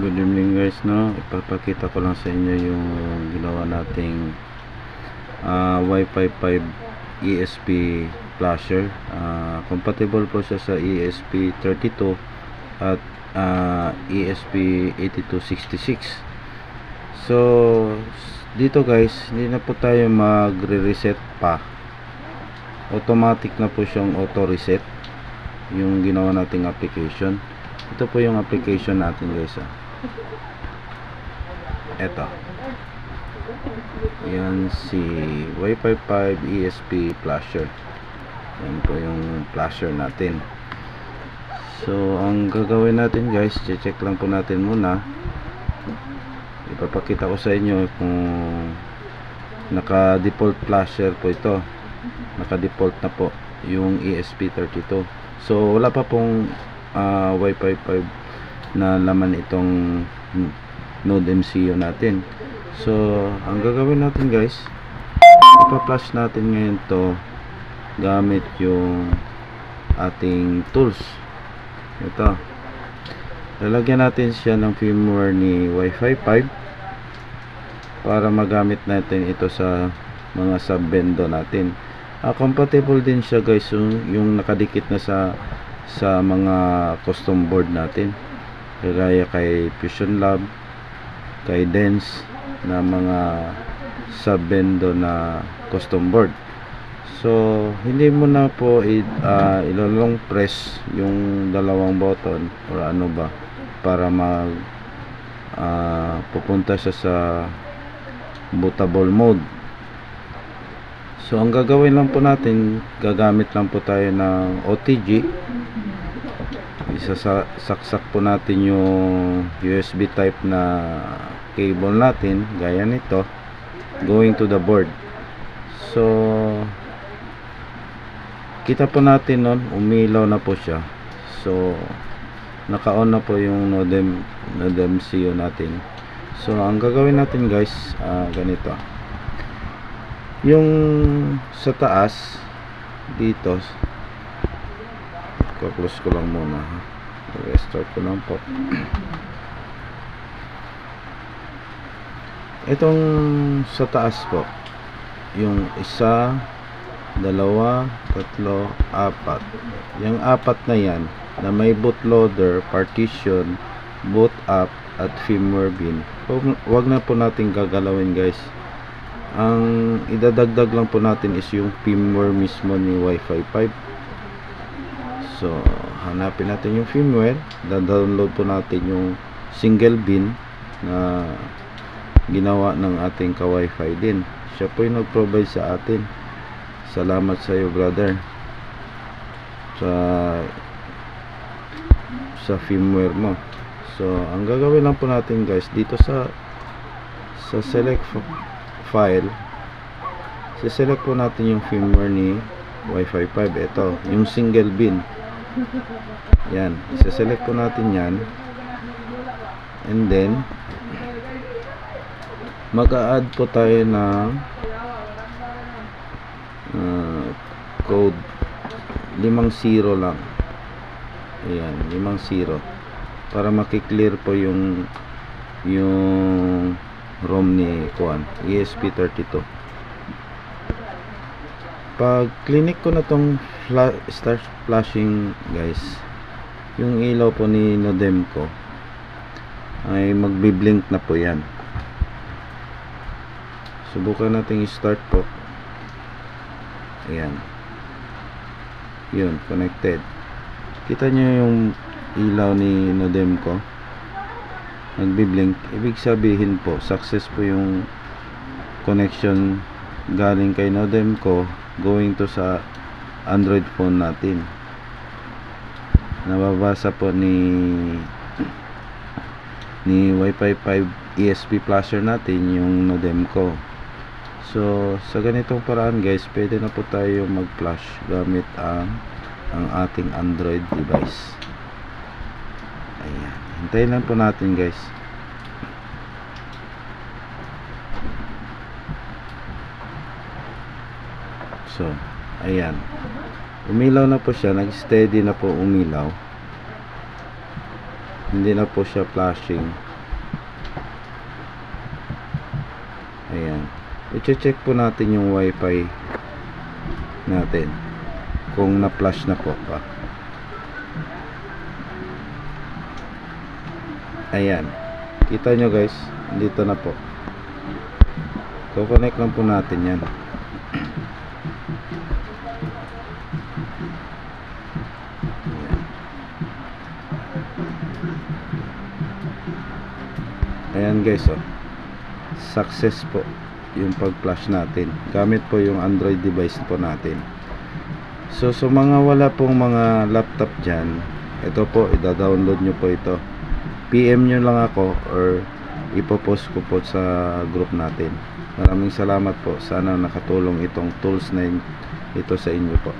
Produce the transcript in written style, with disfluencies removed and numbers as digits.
Good evening guys, no? Ipapakita ko lang sa inyo yung ginawa nating Wi-Fi 5 ESP flasher. Compatible po siya sa ESP32 at ESP8266. So dito guys, hindi na po tayo magre-reset pa. Automatic na po siyang auto-reset yung ginawa nating application. Ito po yung application natin guys. Ito. Yan si Wi-Fi 5 ESP flasher. Yan po yung flasher natin. So ang gagawin natin guys, check lang po natin muna. Ipapakita ko sa inyo kung naka-default flasher po ito. Naka-default na po yung ESP32. So wala pa pong Wi-Fi 5 na laman itong Node MCU natin. So ang gagawin natin guys, ipa-flash natin ngayon to gamit yung ating tools. Ito, lalagyan natin siya ng firmware ni Wi-Fi 5 para magamit natin ito sa mga sub-bendo natin. Compatible din siya guys yung nakadikit na sa mga custom board natin, kagaya kay Fusion Lab, kay Dens na mga sub-bendo na custom board. So hindi mo na po ilolong press yung dalawang button or ano ba para pupunta siya sa bootable mode. So ang gagawin lang po natin, gagamit lang po tayo ng OTG. Isasaksak po natin yung USB type na cable natin, gaya nito, going to the board. So kita po natin nun, umilaw na po siya. So naka-on na po yung Node MCU natin. So ang gagawin natin guys, ganito. Yung sa taas dito, close ko lang muna, restart ko lang po. Itong sa taas po, yung isa, dalawa, tatlo, apat, yung apat na yan na may bootloader, partition, boot up at firmware bin, wag na po natin gagalawin guys. Ang idadagdag lang po natin is yung firmware mismo ni Wi-Fi 5. So hanapin natin yung firmware, da-download po natin yung single bin na ginawa ng ating ka-Wi-Fi din. Siya po yung nag-provide sa atin. Salamat sa iyo brother sa firmware mo. So ang gagawin lang po natin guys, dito sa select file, select po natin yung firmware ni Wi-Fi 5. Ito, yung single bin. Yan, select po natin yan. And then mag-a-add po tayo ng code 50 lang. Ayan, 50 para makiklear po yung ROM ni ESP32. Pag clinic ko na tong start flashing guys, yung ilaw po ni Nodem ko ay magbi-blink na po yan. Subukan natin i-start po. Ayan, yun, connected. Kita nyo yung ilaw ni Nodem ko nagbi-blink. Ibig sabihin po, success po yung connection galing kay Nodem ko going to sa Android phone natin. Nababasa po ni Wi-Fi 5 ESP flasher natin yung Nodem ko. So sa ganitong paraan guys, pwede na po tayo mag-flash gamit ang ating Android device. Ayan, hintayin lang po natin guys. So ayan, umilaw na po siya, nag-steady na po umilaw, hindi na po siya flashing. i-check po natin yung wifi natin kung na-flash na po pa. Ayan, kita nyo guys, dito na po. So connect lang po natin yan. Ayan guys, oh, success po yung pag-flash natin gamit po yung Android device po natin. So sa mga wala pong mga laptop dyan, ito po, ida-download nyo po ito. PM nyo lang ako or ipopost ko po sa group natin. Maraming salamat po, sana nakatulong itong tools na ito sa inyo po.